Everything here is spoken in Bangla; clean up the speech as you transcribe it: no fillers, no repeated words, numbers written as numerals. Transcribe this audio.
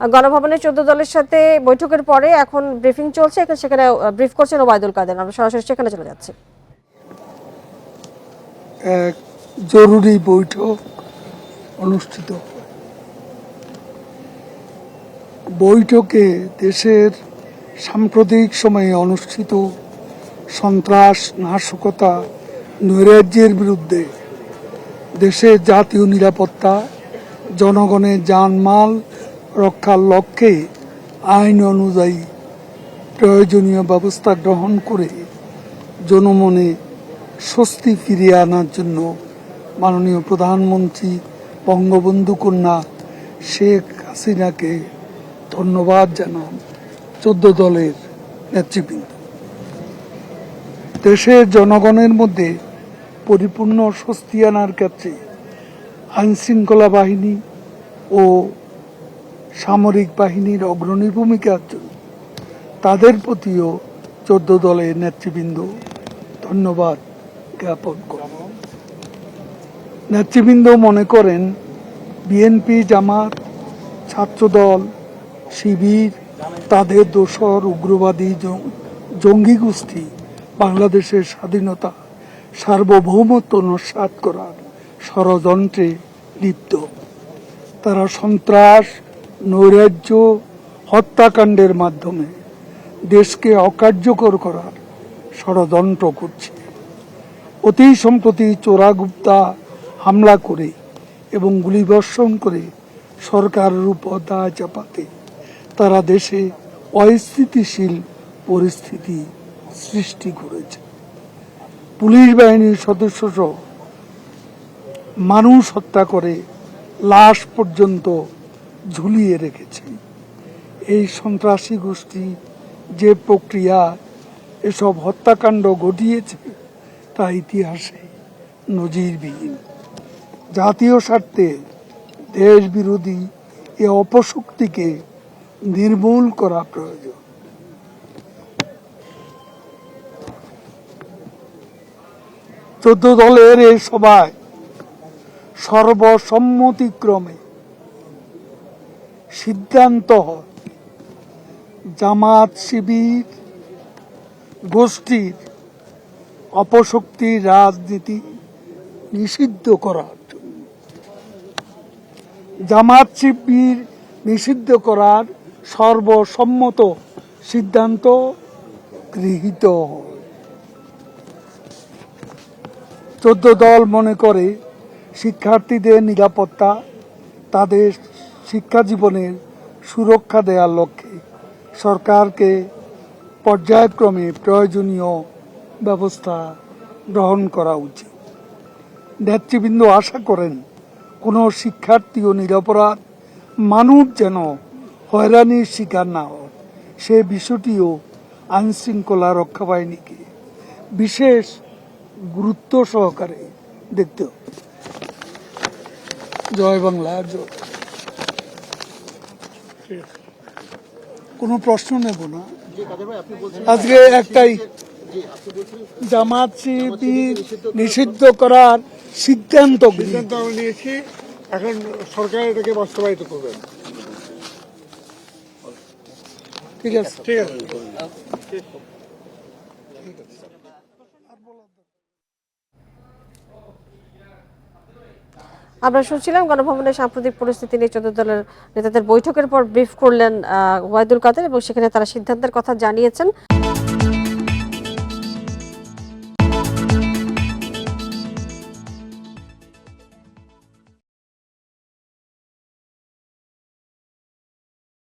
গণভবনে ১৪ দলের সাথে বৈঠকের পরে এখন ব্রিফিং চলছে, সেখানে ব্রিফ করছেন ওবায়দুল কাদের। আমরা সরাসরি সেখানে চলে যাচ্ছি। এক জরুরি বৈঠক অনুষ্ঠিত। বৈঠকে দেশের সাম্প্রতিক সময়ে অনুষ্ঠিত সন্ত্রাস, নাশকতা, নৈরাজ্যের বিরুদ্ধে দেশের জাতীয় নিরাপত্তা, জনগণের জানমাল রক্ষার লক্ষ্যে আইন অনুযায়ী প্রয়োজনীয় ব্যবস্থা গ্রহণ করে জনমনে স্বস্তি ফিরিয়ে আনার জন্য মাননীয় প্রধানমন্ত্রী বঙ্গবন্ধু কন্যা শেখ হাসিনাকে ধন্যবাদ জানান ১৪ দলের নেতৃবৃন্দ। দেশের জনগণের মধ্যে পরিপূর্ণ স্বস্তি আনার ক্ষেত্রে আইনশৃঙ্খলা বাহিনী ও সামরিক বাহিনীর অগ্রণী ভূমিকার জন্য তাদের প্রতিও ১৪ দলের নেতৃবৃন্দ ধন্যবাদ জ্ঞাপন করেন। নেতৃবৃন্দ মনে করেন বিএনপি, জামাত, ছাত্রদল, শিবির, তাদের দোসর উগ্রবাদী জঙ্গি গোষ্ঠী বাংলাদেশের স্বাধীনতা, সার্বভৌমত্ব নস্যাৎ করার ষড়যন্ত্রে লিপ্ত। তারা সন্ত্রাস, নৈরাজ্য, হত্যাকাণ্ডের মাধ্যমে দেশকে অকার্যকর করার ষড়যন্ত্র করছে। অতি সম্প্রতি চোরাগুপ্তা হামলা করে এবং গুলিবর্ষণ করে সরকারের উপর দায় চাপাতে তারা দেশে অস্থিতিশীল পরিস্থিতি সৃষ্টি করেছে। পুলিশ বাহিনীর সদস্যসহ মানুষ হত্যা করে লাশ পর্যন্ত ঝুলিয়ে রেখেছে। এই সন্ত্রাসী গোষ্ঠী যে প্রক্রিয়া এসব হত্যাকাণ্ড ঘটিয়েছে তা ইতিহাসে নজিরবিহীন। জাতীয় স্বার্থে দেশ বিরোধী এ অপশক্তিকে নির্মূল করা প্রয়োজন। চৌদ্দ দলের এই সভায় সর্বসম্মতিক্রমে সিদ্ধান্ত হয় জামাত শিবির গোষ্ঠীর অপশক্তির রাজনীতি নিষিদ্ধ করার জন্য। জামাত শিবির নিষিদ্ধ করার সর্বসম্মত সিদ্ধান্ত গৃহীত হয়। ১৪ দল মনে করে শিক্ষার্থীদের নিরাপত্তা, তাদের শিক্ষা জীবনের সুরক্ষা দেওয়ার লক্ষ্যে সরকারকে পর্যায়ক্রমে প্রয়োজনীয় ব্যবস্থা গ্রহণ করা উচিত। নেতৃবৃন্দ আশা করেন কোনো শিক্ষার্থী ও নিরপরাধ মানুষ যেন হয়রানির শিকার না হয়, সে বিষয়টিও আইনশৃঙ্খলা রক্ষা বাহিনীকে বিশেষ গুরুত্ব সহকারে দেখতে হবে। জয় বাংলা, জয়। কোনো প্রশ্ন নেব না আজকে। একটাই, জামাত শিবির নিষিদ্ধ করার সিদ্ধান্ত আমরা নিয়েছি, এখন সরকার এটাকে বাস্তবায়িত করবে। ঠিক আছে, ঠিক আছে। আমরা শুনছিলাম গণভবনের সাম্প্রতিক পরিস্থিতি নিয়ে ১৪ দলের নেতাদের বৈঠকের পর ব্রিফ করলেন ওবায়দুল কাদের এবং সেখানে তারা সিদ্ধান্তের কথা জানিয়েছেন।